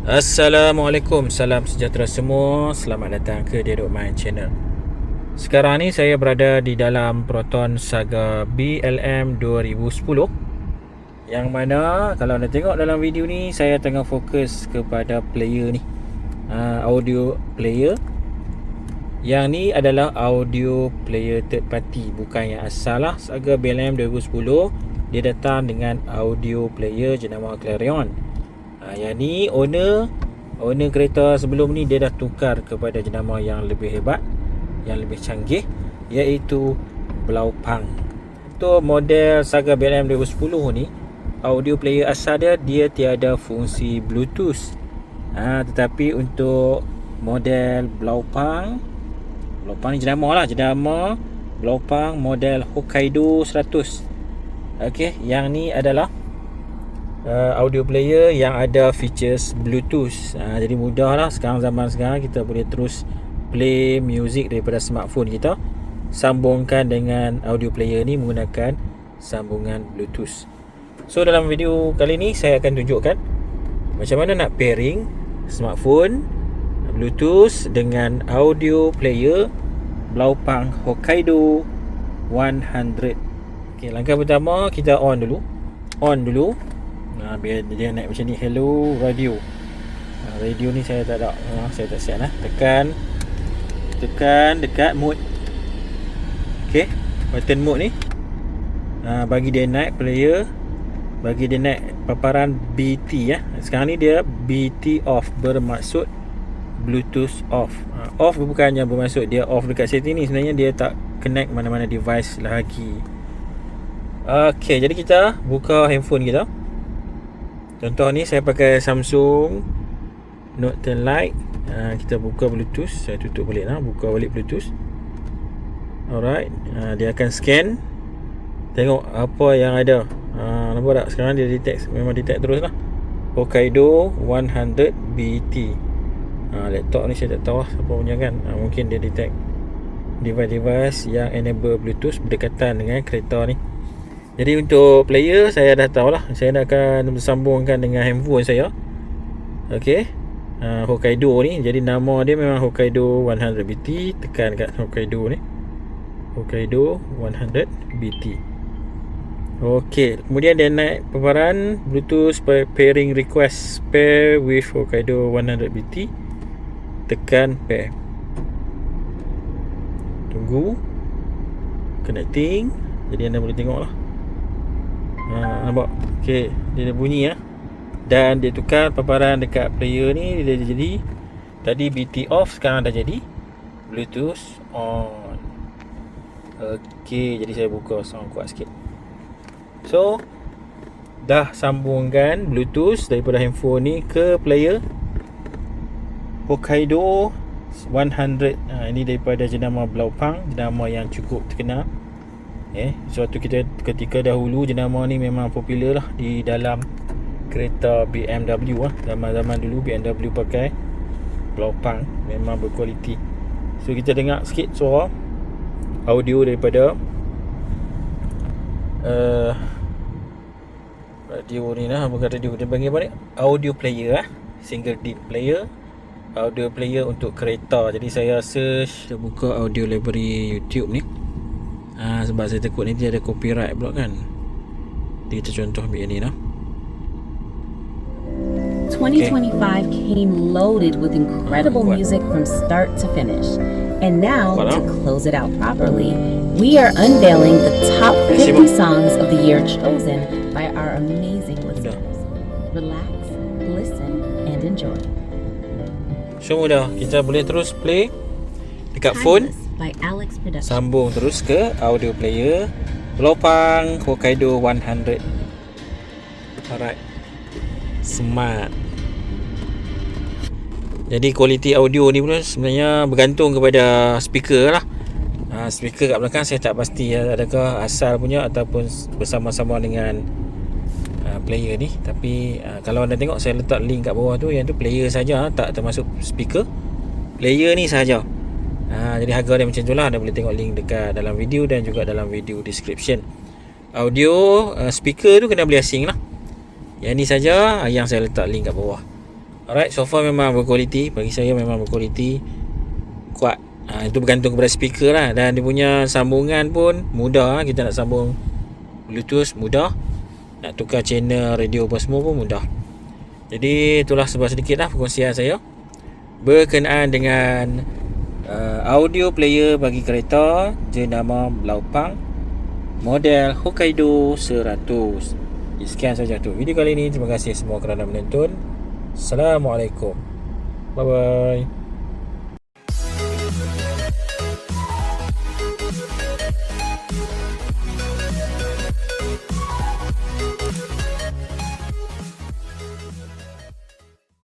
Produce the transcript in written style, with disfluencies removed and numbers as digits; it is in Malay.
Assalamualaikum, salam sejahtera semua. Selamat datang ke Dedok Main Channel. Sekarang ni saya berada di dalam Proton Saga BLM 2010, yang mana kalau anda tengok dalam video ni, saya tengah fokus kepada player ni, audio player. Yang ni adalah audio player third party, bukan yang asal lah. Saga BLM 2010 dia datang dengan audio player jenama Clarion. Yang ni owner kereta sebelum ni dia dah tukar kepada jenama yang lebih hebat, yang lebih canggih, iaitu Blaupang. Untuk model Saga BLM 2010 ni, audio player asal dia tiada fungsi Bluetooth. Tetapi untuk model Blaupang ni jenama Blaupang model Hokkaido 100. Okey, yang ni adalah audio player yang ada features Bluetooth. Jadi mudah lah zaman sekarang kita boleh terus play music daripada smartphone kita, sambungkan dengan audio player ni menggunakan sambungan Bluetooth. So dalam video kali ni saya akan tunjukkan macam mana nak pairing smartphone Bluetooth dengan audio player Blaupang Hokkaido 100. Okay, langkah pertama kita on dulu. Biar dia naik macam ni. Hello radio. Radio ni saya tak ada, saya tak siap lah. Tekan dekat mode. Okey, button mode ni bagi dia naik player, bagi dia naik paparan BT ya. Sekarang ni dia BT off, bermaksud Bluetooth off. Off bukannya bermaksud dia off dekat setting ni, sebenarnya dia tak connect mana-mana device lagi. Okey, jadi kita buka handphone kita. Contoh ni saya pakai Samsung Note 10 Lite. Kita buka Bluetooth. Saya tutup balik lah, buka balik Bluetooth. Alright, dia akan scan, tengok apa yang ada. Nampak tak? Sekarang dia detect, memang detect terus lah, Hokkaido 100 BT. Laptop ni saya tak tahu lah siapa punya kan. Mungkin dia detect device-device yang enable Bluetooth berdekatan dengan kereta ni. Jadi untuk player saya dah tahu lah, saya nak akan bersambungkan dengan handphone saya. Okey, Hokkaido ni, jadi nama dia memang Hokkaido 100 BT. Tekan kat Hokkaido ni, Hokkaido 100 BT. Okey, kemudian dia naik paparan Bluetooth pairing request, pair with Hokkaido 100 BT. Tekan pair, tunggu connecting. Jadi anda boleh tengok lah, nampak? Okey, dia dah bunyi ya. Dan dia tukar paparan dekat player ni. Dia jadi, tadi BT off, sekarang dah jadi Bluetooth on. Okey, jadi saya buka sound kuat sikit. So dah sambungkan Bluetooth daripada handphone ni ke player Hokkaido 100. Ini daripada jenama Blaupang, jenama yang cukup terkenal. Suatu ketika dahulu jenama ni memang popular lah di dalam kereta BMW lah. Zaman-zaman dulu BMW pakai Blaupang, memang berkualiti. So kita dengar sikit suara audio daripada radio ni lah. Bukan radio, dia panggil apa ni? Audio player single disc player, audio player untuk kereta. Jadi saya search, saya buka audio library YouTube ni. Sebab saya takut nanti ada copyright pula kan. Jadi kita contoh ambil ni lah. 2025 came loaded with incredible music from start to finish. And now, to close it out properly, we are unveiling the top 50 songs of the year chosen by our amazing listeners. Relax, listen, and enjoy. So mudah, kita boleh terus play dekat phone, by Alex Production. sambung terus ke audio player Blaupang Hokkaido 100. Alright, smart. Jadi kualiti audio ni pun sebenarnya bergantung kepada speaker lah. Speaker kat belakang saya tak pasti adakah asal punya ataupun bersama-sama dengan player ni. Tapi kalau anda tengok saya letak link kat bawah tu, yang tu player saja, tak termasuk speaker. Player ni saja. Jadi harga dia macam tu lah. Anda boleh tengok link dekat dalam video dan juga dalam video description. Audio speaker tu kena beli asing lah. Yang ni saja yang saya letak link kat bawah. Alright, so far memang berkualiti. Bagi saya memang berkualiti, kuat. Itu bergantung kepada speaker lah. Dan dia punya sambungan pun mudah. Kita nak sambung Bluetooth mudah, nak tukar channel radio apa semua pun mudah. Jadi itulah sedikit lah perkongsian saya berkenaan dengan audio player bagi kereta jenama Blaupang model Hokkaido 100. Sekian saja tu video kali ini. Terima kasih semua kerana menonton. Assalamualaikum. Bye bye.